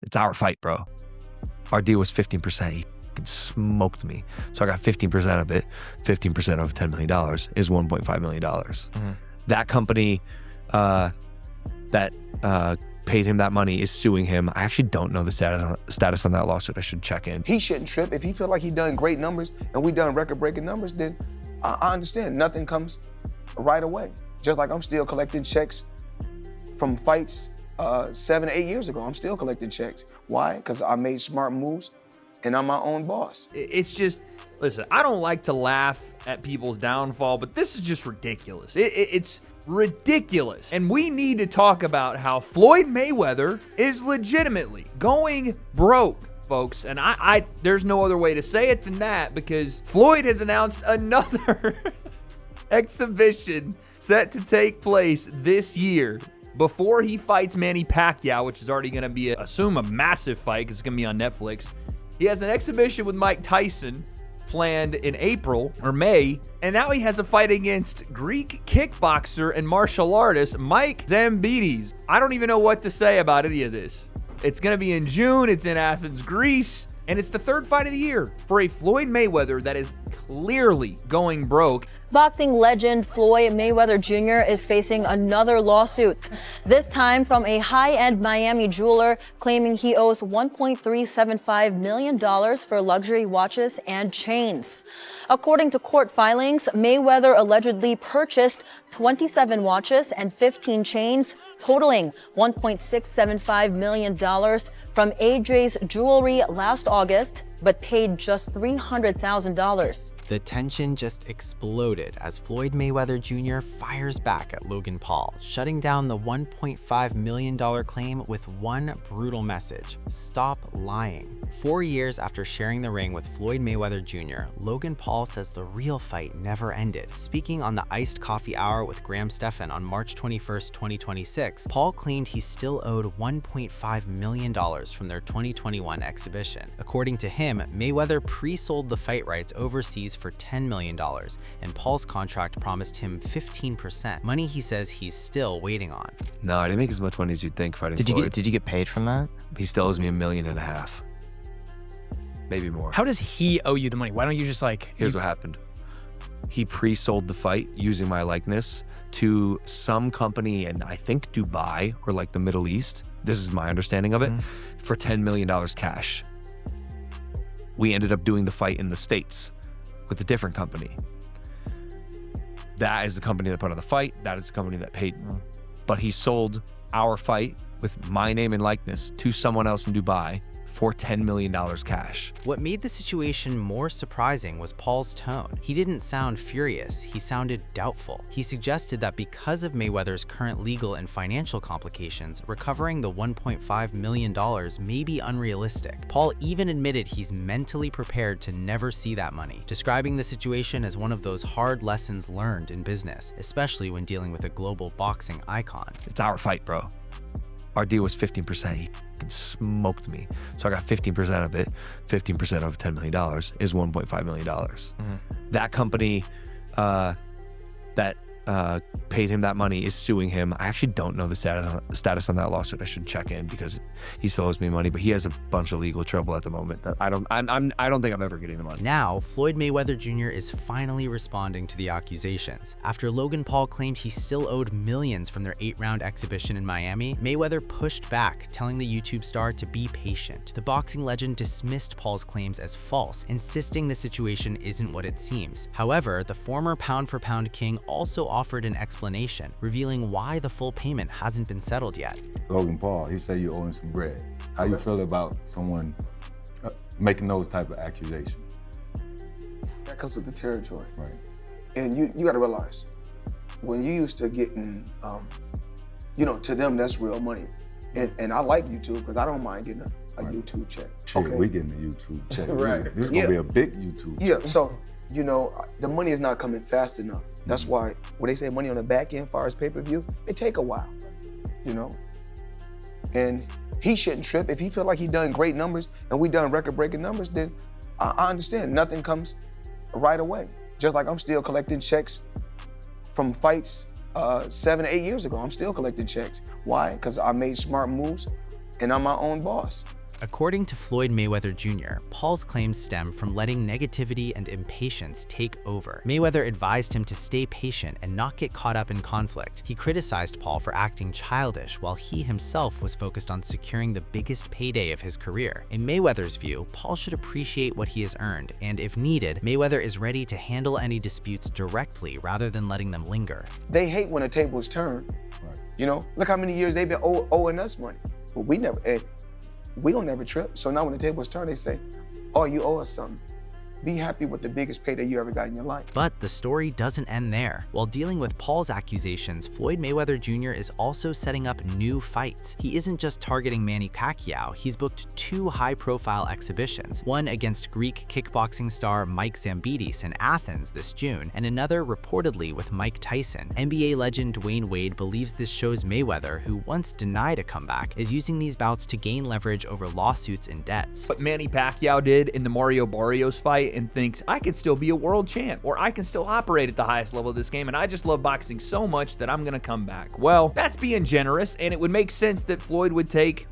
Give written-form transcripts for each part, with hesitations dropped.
It's our fight, bro. Our deal was 15%. He fucking smoked me. So I got 15% of it. 15% of $10 million is $1.5 million. Mm-hmm. That company that paid him that money is suing him. I actually don't know the status on that lawsuit. I should check in. He shouldn't trip. If he feel like he done great numbers and we done record-breaking numbers, then I understand. Nothing comes right away. Just like I'm still collecting checks from fights 7 or 8 years ago. I'm still collecting checks. Why? Because I made smart moves and I'm my own boss. It's just, listen, I don't like to laugh at people's downfall, but this is just ridiculous. It's ridiculous. And we need to talk about how Floyd Mayweather is legitimately going broke, folks. And there's no other way to say it than that, because Floyd has announced another exhibition set to take place this year before he fights Manny Pacquiao, which is already going to be, assume, a massive fight because it's going to be on Netflix. He has an exhibition with Mike Tyson planned in April or May, and now he has a fight against Greek kickboxer and martial artist Mike Zambides. I don't even know what to say about any of this. It's going to be in June. It's in Athens, Greece, and it's the third fight of the year for a Floyd Mayweather that is clearly going broke. Boxing legend Floyd Mayweather Jr. is facing another lawsuit, this time from a high-end Miami jeweler claiming he owes $1.375 million for luxury watches and chains. According to court filings, Mayweather allegedly purchased 27 watches and 15 chains, totaling $1.675 million from Adre's Jewelry last August, but paid just $300,000. The tension just exploded as Floyd Mayweather Jr. fires back at Logan Paul, shutting down the $1.5 million claim with one brutal message: stop lying. 4 years after sharing the ring with Floyd Mayweather Jr., Logan Paul says the real fight never ended. Speaking on the Iced Coffee Hour with Graham Stephan on March 21st, 2026, Paul claimed he still owed $1.5 million from their 2021 exhibition. According to him, Mayweather pre-sold the fight rights overseas for $10 million, and Paul's contract promised him 15%, money he says he's still waiting on. No, I didn't make as much money as you'd think fighting Floyd. Did you get paid from that? He still owes me $1.5 million. Maybe more. How does he owe you the money? Why don't you just Here's what happened. He pre-sold the fight using my likeness to some company in, I think, Dubai or like the Middle East. This is my understanding of it, for $10 million cash. We ended up doing the fight in the States with a different company. That is the company that put on the fight. That is the company that paid me. But he sold our fight with my name and likeness to someone else in Dubai for $10 million cash. What made the situation more surprising was Paul's tone. He didn't sound furious, he sounded doubtful. He suggested that because of Mayweather's current legal and financial complications, recovering the $1.5 million may be unrealistic. Paul even admitted he's mentally prepared to never see that money, describing the situation as one of those hard lessons learned in business, especially when dealing with a global boxing icon. It's our fight, bro. Our deal was 15%. He fucking smoked me. So I got 15% of it. 15% of $10 million is $1.5 million. Mm-hmm. That company that paid him that money is suing him. I actually don't know the status on that lawsuit. I should check in because he still owes me money, but he has a bunch of legal trouble at the moment. I don't think I'm ever getting the money. Now, Floyd Mayweather Jr. is finally responding to the accusations. After Logan Paul claimed he still owed millions from their 8-round exhibition in Miami, Mayweather pushed back, telling the YouTube star to be patient. The boxing legend dismissed Paul's claims as false, insisting the situation isn't what it seems. However, the former pound-for-pound king also offered an explanation, revealing why the full payment hasn't been settled yet. Logan Paul, he said you owe him some bread. How you feel about someone making those type of accusations? That comes with the territory. Right. And you got to realize, when you used to getting, to them, that's real money. And I like YouTube because I don't mind getting a YouTube check. Shit, we getting a YouTube check. Right. This is going to be a big YouTube check. Yeah, so, the money is not coming fast enough. That's why, when they say money on the back end, as far as pay-per-view, it take a while, And he shouldn't trip. If he feel like he done great numbers and we done record-breaking numbers, then I understand. Nothing comes right away. Just like I'm still collecting checks from fights 7 or 8 years ago. I'm still collecting checks. Why? Because I made smart moves and I'm my own boss. According to Floyd Mayweather Jr., Paul's claims stem from letting negativity and impatience take over. Mayweather advised him to stay patient and not get caught up in conflict. He criticized Paul for acting childish while he himself was focused on securing the biggest payday of his career. In Mayweather's view, Paul should appreciate what he has earned, and if needed, Mayweather is ready to handle any disputes directly rather than letting them linger. They hate when the tables turn. Right. You know, look how many years they've been owing us money. But we don't ever trip. So now when the tables turn, they say, oh, you owe us something. Be happy with the biggest payday you ever got in your life. But the story doesn't end there. While dealing with Paul's accusations, Floyd Mayweather Jr. is also setting up new fights. He isn't just targeting Manny Pacquiao, he's booked 2 high-profile exhibitions, one against Greek kickboxing star Mike Zambidis in Athens this June, and another reportedly with Mike Tyson. NBA legend Dwayne Wade believes this shows Mayweather, who once denied a comeback, is using these bouts to gain leverage over lawsuits and debts. What Manny Pacquiao did in the Mario Barrios fight and thinks, I could still be a world champ, or I can still operate at the highest level of this game, and I just love boxing so much that I'm gonna come back. Well, that's being generous, and it would make sense that Floyd would take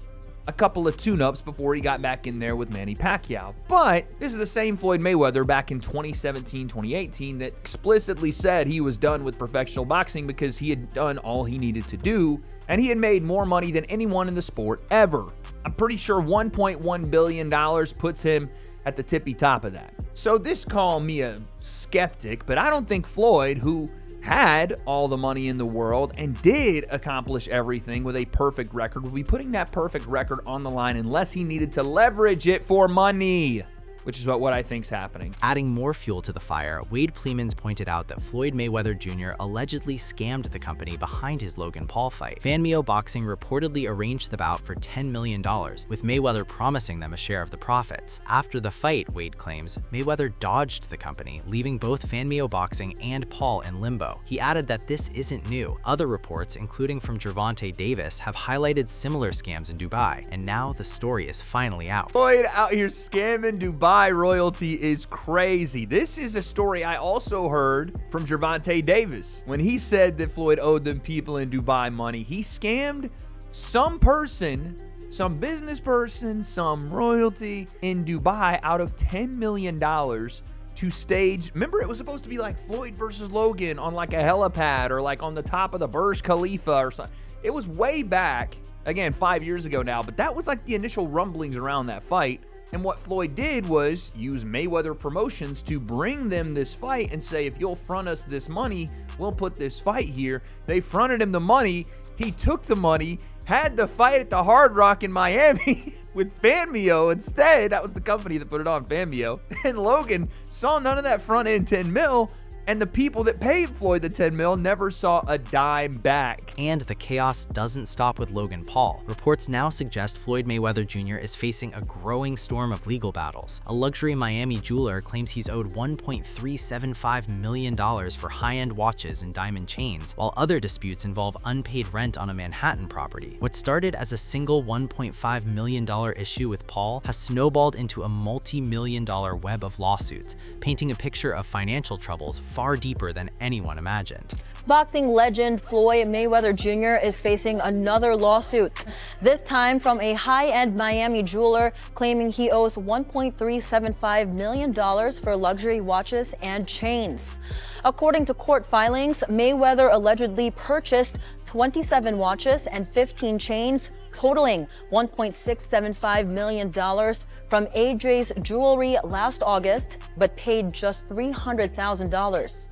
a couple of tune-ups before he got back in there with Manny Pacquiao. But this is the same Floyd Mayweather back in 2017, 2018 that explicitly said he was done with professional boxing because he had done all he needed to do, and he had made more money than anyone in the sport ever. I'm pretty sure $1.1 billion puts him at the tippy top of that. So this call me a skeptic, but I don't think Floyd, who had all the money in the world and did accomplish everything with a perfect record, would be putting that perfect record on the line unless he needed to leverage it for money, which is what I think's happening. Adding more fuel to the fire, Wade Plemons pointed out that Floyd Mayweather Jr. allegedly scammed the company behind his Logan Paul fight. Fanmio Boxing reportedly arranged the bout for $10 million, with Mayweather promising them a share of the profits. After the fight, Wade claims, Mayweather dodged the company, leaving both Fanmio Boxing and Paul in limbo. He added that this isn't new. Other reports, including from Gervonta Davis, have highlighted similar scams in Dubai, and now the story is finally out. Floyd out here scamming Dubai royalty is crazy. This is a story I also heard from Gervonta Davis. When he said that Floyd owed them people in Dubai money, he scammed some person, some business person, some royalty in Dubai out of $10 million to stage. Remember, it was supposed to be like Floyd versus Logan on like a helipad or like on the top of the Burj Khalifa or something. It was way back, again, 5 years ago now, but that was like the initial rumblings around that fight. And what Floyd did was use Mayweather Promotions to bring them this fight and say, if you'll front us this money, we'll put this fight here. They fronted him the money. He took the money, had the fight at the Hard Rock in Miami with Fanmio instead. That was the company that put it on, Fanmio. And Logan saw none of that front end 10 mil. And the people that paid Floyd the 10 mil never saw a dime back. And the chaos doesn't stop with Logan Paul. Reports now suggest Floyd Mayweather Jr. is facing a growing storm of legal battles. A luxury Miami jeweler claims he's owed $1.375 million for high-end watches and diamond chains, while other disputes involve unpaid rent on a Manhattan property. What started as a single $1.5 million issue with Paul has snowballed into a multi-million-dollar web of lawsuits, painting a picture of financial troubles far deeper than anyone imagined. Boxing legend Floyd Mayweather Jr. is facing another lawsuit, this time from a high-end Miami jeweler claiming he owes $1.375 million for luxury watches and chains. According to court filings, Mayweather allegedly purchased 27 watches and 15 chains totaling $1.675 million from AJ's Jewelry last August, but paid just $300,000.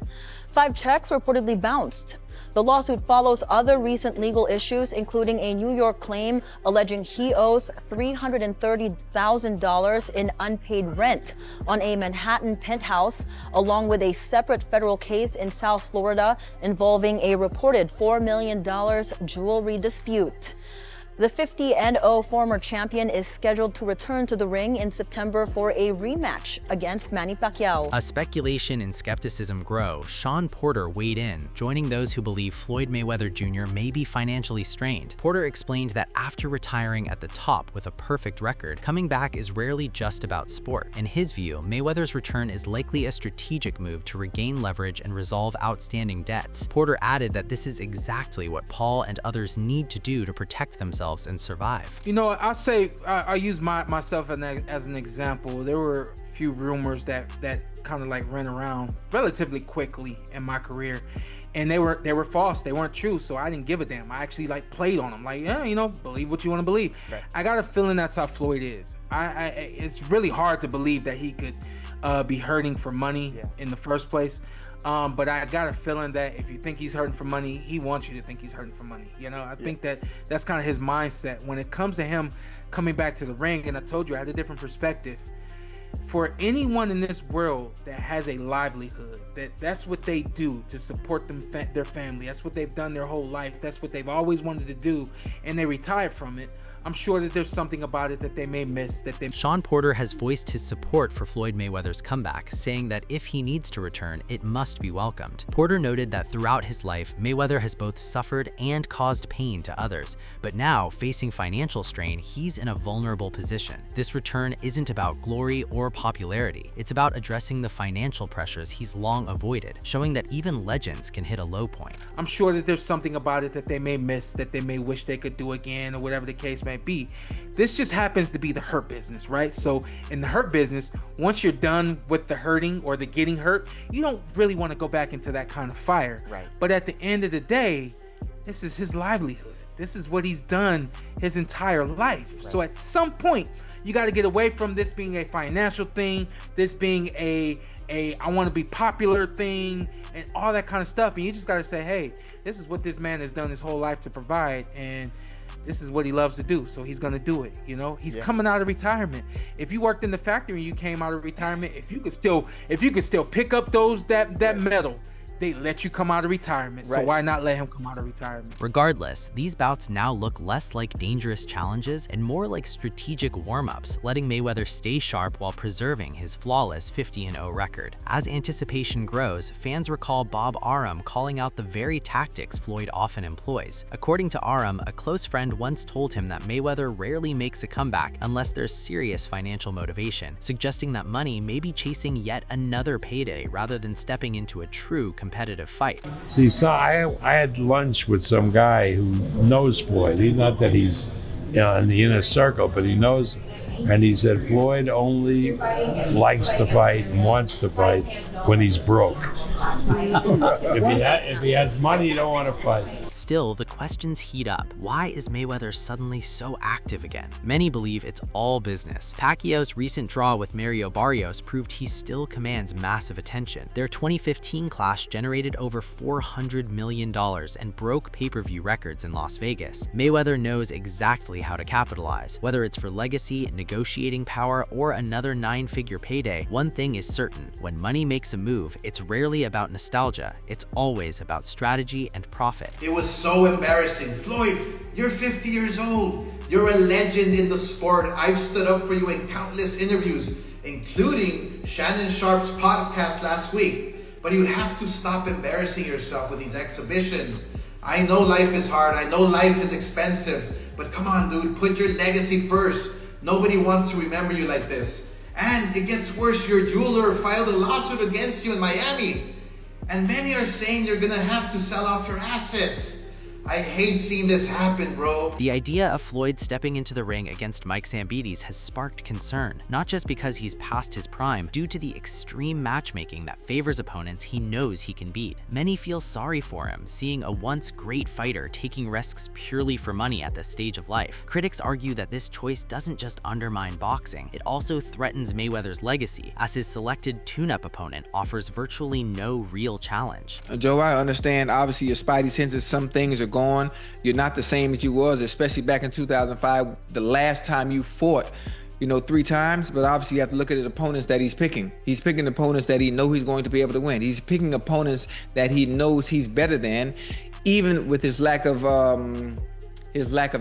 5 checks reportedly bounced. The lawsuit follows other recent legal issues, including a New York claim alleging he owes $330,000 in unpaid rent on a Manhattan penthouse, along with a separate federal case in South Florida involving a reported $4 million jewelry dispute. The 50-0 former champion is scheduled to return to the ring in September for a rematch against Manny Pacquiao. As speculation and skepticism grow, Sean Porter weighed in, joining those who believe Floyd Mayweather Jr. may be financially strained. Porter explained that after retiring at the top with a perfect record, coming back is rarely just about sport. In his view, Mayweather's return is likely a strategic move to regain leverage and resolve outstanding debts. Porter added that this is exactly what Paul and others need to do to protect themselves themselves and survive. You know, I'll say I use myself as an example. There were a few rumors that kind of like ran around relatively quickly in my career, and they were false. They weren't true, so I didn't give a damn. I actually like played on them, like, yeah, you know, believe what you want to believe. Right. I got a feeling that's how Floyd is. It's really hard to believe that he could be hurting for money in the first place. But I got a feeling that if you think he's hurting for money, he wants you to think he's hurting for money. You know, I think that's kind of his mindset when it comes to him coming back to the ring. And I told you I had a different perspective. For anyone in this world that has a livelihood, that's what they do to support their family. That's what they've done their whole life. That's what they've always wanted to do, and they retired from it. I'm sure that there's something about it that they may miss. Sean Porter has voiced his support for Floyd Mayweather's comeback, saying that if he needs to return, it must be welcomed. Porter noted that throughout his life, Mayweather has both suffered and caused pain to others, but now, facing financial strain, he's in a vulnerable position. This return isn't about glory or popularity. It's about addressing the financial pressures he's long avoided, showing that even legends can hit a low point. I'm sure that there's something about it that they may miss, that they may wish they could do again, or whatever the case may be. This just happens to be the hurt business, right? So in the hurt business, once you're done with the hurting or the getting hurt, you don't really want to go back into that kind of fire. Right. But at the end of the day, this is his livelihood. This is what he's done his entire life. Right. So at some point, you got to get away from this being a financial thing, this being a I want to be popular thing, and all that kind of stuff. And you just got to say, hey, this is what this man has done his whole life to provide, and this is what he loves to do, so he's gonna do it. You know, he's coming out of retirement. If you worked in the factory and you came out of retirement, if you could still pick up that metal, they let you come out of retirement. So why not let him come out of retirement? Regardless, these bouts now look less like dangerous challenges and more like strategic warm-ups, letting Mayweather stay sharp while preserving his flawless 50-0 record. As anticipation grows, fans recall Bob Arum calling out the very tactics Floyd often employs. According to Arum, a close friend once told him that Mayweather rarely makes a comeback unless there's serious financial motivation, suggesting that money may be chasing yet another payday rather than stepping into a true competitive fight. See, so I had lunch with some guy who knows Floyd. He's not that he's in the inner circle, but he knows. And he said Floyd only likes to fight and wants to fight when he's broke. If he has money, he don't want to fight. Still, the questions heat up. Why is Mayweather suddenly so active again? Many believe it's all business. Pacquiao's recent draw with Mario Barrios proved he still commands massive attention. Their 2015 clash generated over $400 million and broke pay-per-view records in Las Vegas. Mayweather knows exactly how to capitalize. Whether it's for legacy, negotiating power, or another 9-figure payday, one thing is certain: when money makes a move, it's rarely about nostalgia, it's always about strategy and profit. It was so embarrassing. Floyd, you're 50 years old. You're a legend in the sport. I've stood up for you in countless interviews, including Shannon Sharp's podcast last week. But you have to stop embarrassing yourself with these exhibitions. I know life is hard. I know life is expensive. But come on, dude, put your legacy first. Nobody wants to remember you like this. And it gets worse. Your jeweler filed a lawsuit against you in Miami. And many are saying you're gonna have to sell off your assets. I hate seeing this happen, bro. The idea of Floyd stepping into the ring against Mike Zambides has sparked concern, not just because he's past his prime, due to the extreme matchmaking that favors opponents he knows he can beat. Many feel sorry for him, seeing a once great fighter taking risks purely for money at this stage of life. Critics argue that this choice doesn't just undermine boxing, it also threatens Mayweather's legacy, as his selected tune-up opponent offers virtually no real challenge. Joe, I understand, obviously your spidey senses, some things are gone. You're not the same as you was, especially back in 2005, the last time you fought, 3 times. But obviously you have to look at the opponents that he's picking. He's picking opponents that he knows he's going to be able to win. He's picking opponents that he knows he's better than, even with his lack of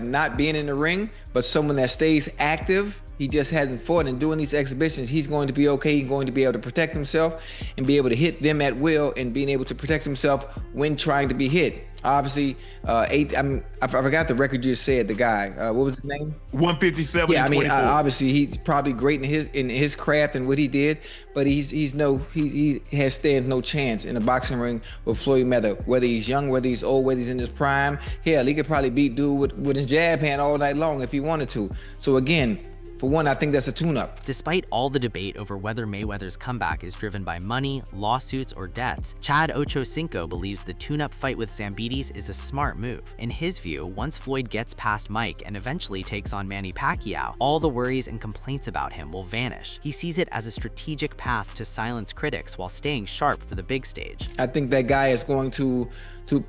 not being in the ring, but someone that stays active. He just hasn't fought, and doing these exhibitions, he's going to be okay. He's going to be able to protect himself and be able to hit them at will, and being able to protect himself when trying to be hit. Obviously, I forgot the record you just said. The guy, what was his name? 157. Yeah, I mean, 24. obviously he's probably great in his craft and what he did, but he stands no chance in a boxing ring with Floyd Mayweather. Whether he's young, whether he's old, whether he's in his prime, hell, he could probably beat dude with his jab hand all night long if he wanted to. So again, for one, I think that's a tune-up. Despite all the debate over whether Mayweather's comeback is driven by money, lawsuits, or debts, Chad Ochocinco believes the tune-up fight with Zambides is a smart move. In his view, once Floyd gets past Mike and eventually takes on Manny Pacquiao, all the worries and complaints about him will vanish. He sees it as a strategic path to silence critics while staying sharp for the big stage. I think that guy is going to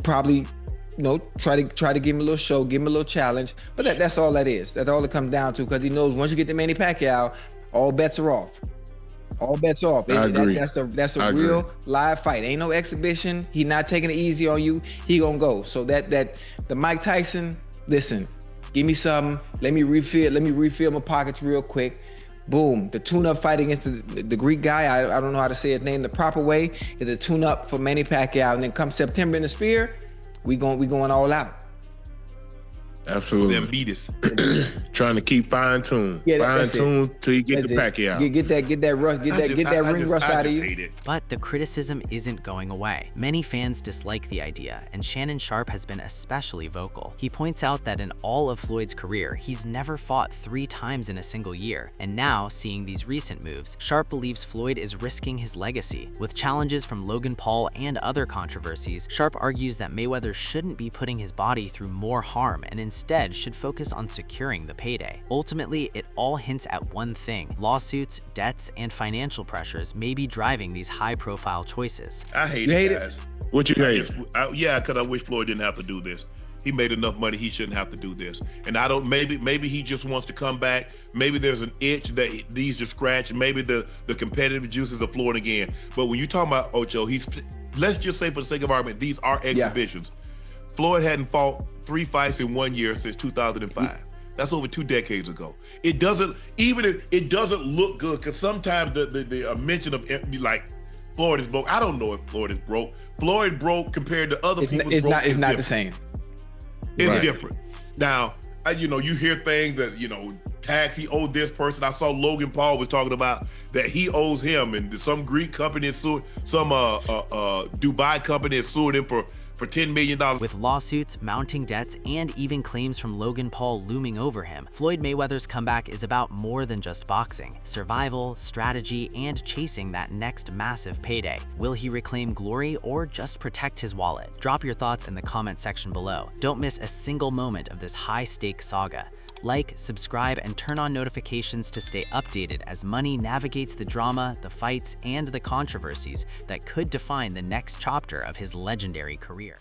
probably try to give him a little show, give him a little challenge. But that's all that is. That's all it comes down to, because he knows once you get to Manny Pacquiao, all bets are off. All bets are off. I agree. That's a real live fight. Ain't no exhibition. He not taking it easy on you. He gonna go. So the Mike Tyson, listen, give me something. Let me refill my pockets real quick. Boom. The tune-up fight against the Greek guy, I don't know how to say his name the proper way, is a tune-up for Manny Pacquiao. And then come September in the Sphere, we going all out. Absolutely. Zambides. Trying to keep fine-tuned. Yeah, fine-tuned till you get to Pacquiao. Get that ring rust out of you. But the criticism isn't going away. Many fans dislike the idea, and Shannon Sharpe has been especially vocal. He points out that in all of Floyd's career, he's never fought 3 times in a single year. And now, seeing these recent moves, Sharpe believes Floyd is risking his legacy. With challenges from Logan Paul and other controversies, Sharpe argues that Mayweather shouldn't be putting his body through more harm and instead should focus on securing the payday. Ultimately, it all hints at one thing: lawsuits, debts, and financial pressures may be driving these high-profile choices. I hate it, guys. What you hate? Yeah, because I wish Floyd didn't have to do this. He made enough money, he shouldn't have to do this. And I don't, maybe he just wants to come back. Maybe there's an itch that he needs to scratch. Maybe the competitive juices are flowing again. But when you talk about Ocho, let's just say for the sake of argument, these are exhibitions. Yeah. Floyd hadn't fought 3 fights in 1 year since 2005. That's over 2 decades ago. It doesn't, even if it doesn't look good, because sometimes the mention of like Floyd is broke. I don't know if Floyd is broke. Floyd broke compared to other people. It's not the same. It's different. Now, you hear things that, tax, he owed this person. I saw Logan Paul was talking about that he owes him, and some Greek company is suing, some Dubai company is suing him for $10 million. With lawsuits, mounting debts, and even claims from Logan Paul looming over him, Floyd Mayweather's comeback is about more than just boxing. Survival, strategy, and chasing that next massive payday. Will he reclaim glory or just protect his wallet? Drop your thoughts in the comment section below. Don't miss a single moment of this high-stakes saga. Like, subscribe, and turn on notifications to stay updated as Money navigates the drama, the fights, and the controversies that could define the next chapter of his legendary career.